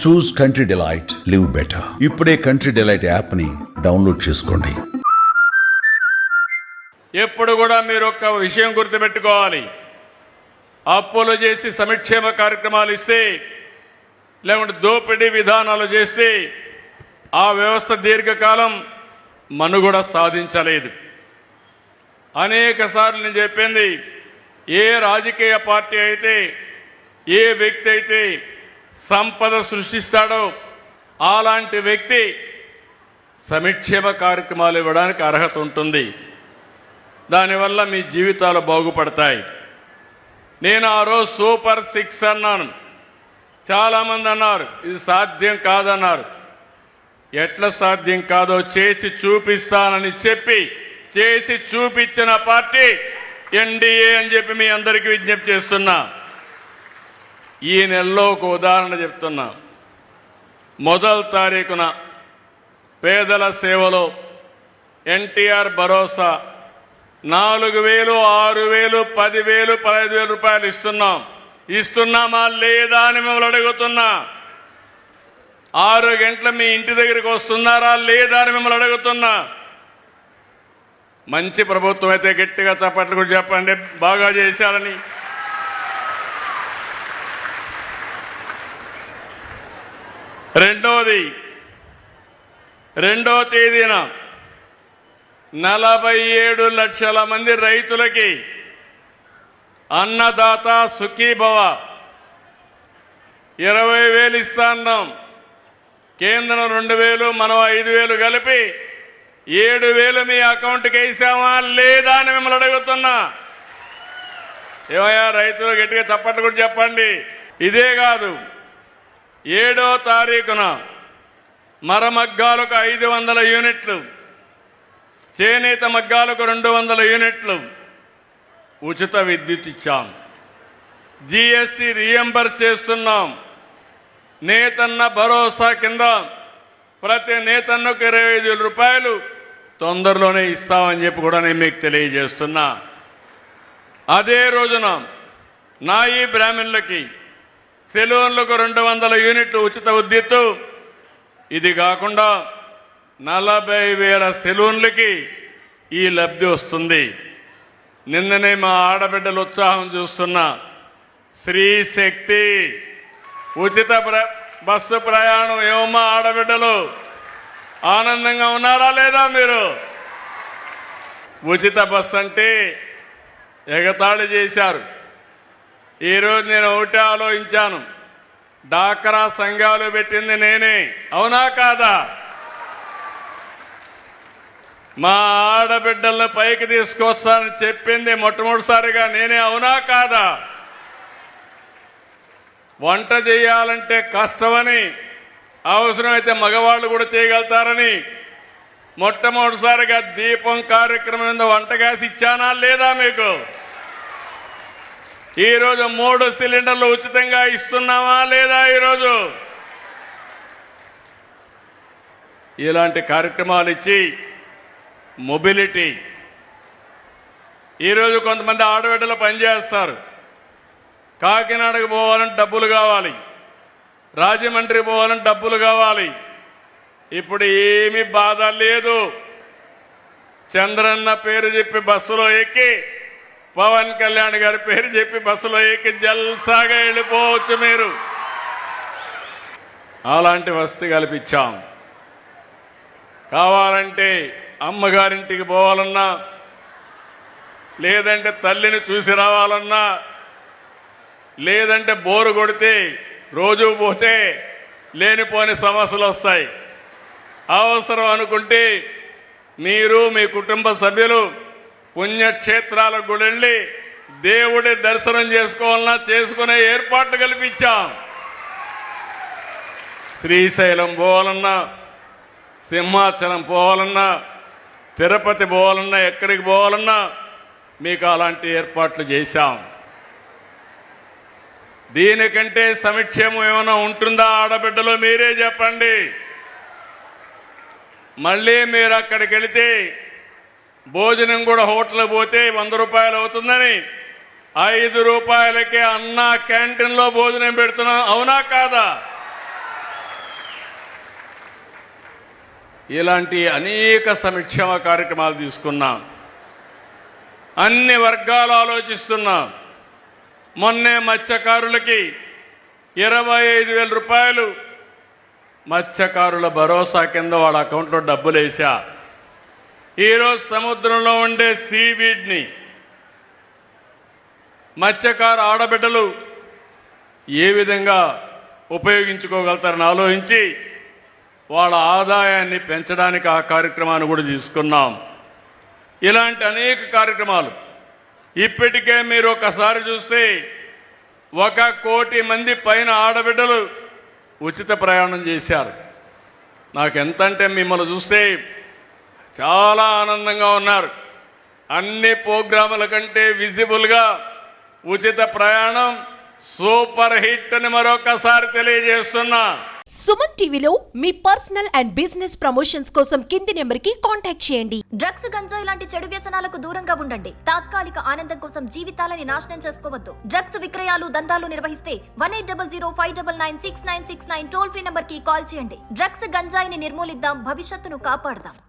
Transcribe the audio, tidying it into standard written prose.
చూస్ country delight, live better. ఇప్పుడే country delight app ని download చేసుకోండి. ఎప్పుడు కూడా మీరు ఒక విషయం గుర్తుపెట్టుకోవాలి. అప్పులు చేసి సంక్షేమ కార్యక్రమాలు ఇస్తే, లేకుంటే దోపిడీ విధానాలు చేస్తే ఆ వ్యవస్థ దీర్ఘకాలం మనుగడ సాధించలేదు. అనేక సార్లు నేను చెప్పింది, ఏ రాజకీయ పార్టీ అయితే, ఏ వ్యక్తి అయితే సంపద సృష్టిస్తాడో అలాంటి వ్యక్తి సంక్షేమ కార్యక్రమాలు ఇవ్వడానికి అర్హత ఉంటుంది. దానివల్ల మీ జీవితాలు బాగుపడతాయి. నేను ఆ రోజు సూపర్ 6 అన్నాను. చాలామంది అన్నారు ఇది సాధ్యం కాదన్నారు. ఎట్లా సాధ్యం కాదో చేసి చూపిస్తానని చెప్పి చేసి చూపించిన పార్టీ ఎన్డీఏ అని చెప్పి మీ అందరికీ విజ్ఞప్తి చేస్తున్నా. ఈ నెలలో ఒక ఉదాహరణ చెప్తున్నా. మొదటి తారీఖున పేదల సేవలో ఎన్టీఆర్ భరోసా 4,000, 6,000, 10,000, 15,000 రూపాయలు ఇస్తున్నామా లేదా అని మిమ్మల్ని అడుగుతున్నా. 6 గంటల మీ ఇంటి దగ్గరికి వస్తున్నారా లేదా అని మిమ్మల్ని అడుగుతున్నా. మంచి ప్రభుత్వం అయితే గట్టిగా చప్పట్లు కూడా చెప్పండి, బాగా చేశారని. రెండవ తేదీన 47 లక్షల మంది రైతులకి అన్నదాత సుఖీభవ 20,000 ఇస్తాన్నాం. కేంద్రం 2,000, మనం 5,000 కలిపి 7,000 మీ అకౌంట్కి వేసామా లేదా అని మిమ్మల్ని అడుగుతున్నా. ఏమయ్యా రైతులు గట్టిగా చప్పట్లు కూడా చెప్పండి. ఇదే కాదు, 7వ తారీఖున మరమగ్గాలకు 500 యూనిట్లు, చేనేత మగ్గాలకు 200 యూనిట్లు ఉచిత విద్యుత్ ఇచ్చాం. జీఎస్టీ రీఎంబర్స్ చేస్తున్నాం. నేతన్న భరోసా కింద ప్రతి నేతన్నకు 25,000 రూపాయలు తొందరలోనే ఇస్తామని చెప్పి కూడా నేను మీకు తెలియజేస్తున్నా. అదే రోజున నాయి బ్రాహ్మణులకి, సెలూన్లకు 200 యూనిట్లు ఉచిత విద్యుత్తు. ఇది కాకుండా 40,000 సెలూన్లకి ఈ లబ్ధి వస్తుంది. నిన్ననే మా ఆడబిడ్డల ఉత్సాహం చూస్తున్నా. స్త్రీ శక్తి ఉచిత బస్సు ప్రయాణం. ఏమమ్మా ఆడబిడ్డలు ఆనందంగా ఉన్నారా లేదా? మీరు ఉచిత బస్సు అంటే ఎగతాళి చేశారు. ఈరోజు నేను ఒకటే ఆలోచించాను, డాక్రా సంఘాలు పెట్టింది నేనే, అవునా కాదా? మా ఆడబిడ్డలను పైకి తీసుకొస్తానని చెప్పింది మొట్టమొదటిసారిగా నేనే, అవునా కాదా? వంట చేయాలంటే కష్టమని, అవసరమైతే మగవాళ్ళు కూడా చేయగలుగుతారని మొట్టమొదటిసారిగా దీపం కార్యక్రమం మీద వంట గ్యాస్ ఇచ్చానా లేదా మీకు? ఈరోజు 3 సిలిండర్లు ఉచితంగా ఇస్తున్నామా లేదా? ఈరోజు ఇలాంటి కార్యక్రమాలు ఇచ్చి మొబిలిటీ. ఈరోజు కొంతమంది ఆడబిడ్డలు పనిచేస్తారు. కాకినాడకు పోవాలంటే డబ్బులు కావాలి, రాజమండ్రి పోవాలంటే డబ్బులు కావాలి. ఇప్పుడు ఏమీ బాధ లేదు. చంద్రన్న పేరు చెప్పి బస్సులో ఎక్కి, పవన్ కళ్యాణ్ గారి పేరు చెప్పి బస్సులో ఎక్కి జల్సాగా వెళ్ళిపోవచ్చు మీరు. అలాంటి వసతి కల్పించాం. కావాలంటే అమ్మగారింటికి పోవాలన్నా, లేదంటే తల్లిని చూసి రావాలన్నా, లేదంటే బోరు కొడితే రోజు పోతే లేనిపోని సమస్యలు వస్తాయి. అవసరం అనుకుంటే మీరు మీ కుటుంబ సభ్యులు పుణ్యక్షేత్రాలకు కూడా వెళ్ళి దేవుడి దర్శనం చేసుకోవాలన్నా చేసుకునే ఏర్పాట్లు కల్పించాం. శ్రీశైలం పోవాలన్నా, సింహాచలం పోవాలన్నా, తిరుపతి పోవాలన్నా, ఎక్కడికి పోవాలన్నా మీకు అలాంటి ఏర్పాట్లు చేశాం. దీనికంటే సంక్షేమం ఏమైనా ఉంటుందా ఆడబిడ్డలో? మీరే చెప్పండి. మళ్ళీ మీరు అక్కడికి వెళితే భోజనం కూడా హోటల్ పోతే 100 రూపాయలు అవుతుందని 5 రూపాయలకే అన్నా క్యాంటీన్లో భోజనం పెడుతున్నాం, అవునా కాదా? ఇలాంటి అనేక సంక్షేమ కార్యక్రమాలు తీసుకున్నాం. అన్ని వర్గాలు ఆలోచిస్తున్నాం. మొన్నే మత్స్యకారులకి 25,000 రూపాయలు మత్స్యకారుల భరోసా కింద వాళ్ళ అకౌంట్లో డబ్బులు వేసా. ఈరోజు సముద్రంలో ఉండే సీవీడ్ని మత్స్యకారు ఆడబిడ్డలు ఏ విధంగా ఉపయోగించుకోగలుగుతారని ఆలోచించి వాళ్ళ ఆదాయాన్ని పెంచడానికి ఆ కార్యక్రమాన్ని కూడా తీసుకున్నాం. ఇలాంటి అనేక కార్యక్రమాలు ఇప్పటికే మీరు ఒకసారి చూస్తే 1 కోటి మంది పైన ఆడబిడ్డలు ఉచిత ప్రయాణం చేశారు. నాకు ఎంతంటే మిమ్మల్ని చూస్తే చాలా ఆనందంగా ఉన్నారు. అన్ని ప్రోగ్రాముల కంటే విజిబుల్గా ఉచిత ప్రయాణం సూపర్ హిట్ అని మరొకసారి తెలియజేస్తున్నా. సుమన్ టీవీలో మీ పర్సనల్ అండ్ బిజినెస్ ప్రమోషన్స్ కోసం కింది నెంబర్కి కాంటాక్ట్ చేయండి. డ్రగ్స్, గంజాయి లాంటి చెడు వ్యసనాలకు దూరంగా ఉండండి. తాత్కాలిక ఆనందం కోసం జీవితాలని నాశనం చేసుకోవద్దు. డ్రగ్స్ విక్రయాలు, దందాలు నిర్వహిస్తే 1800599696 టోల్ ఫ్రీ నంబర్ కి కాల్ చేయండి. డ్రగ్స్, గంజాయిని నిర్మూలిద్దాం, భవిష్యత్తును కాపాడదాం.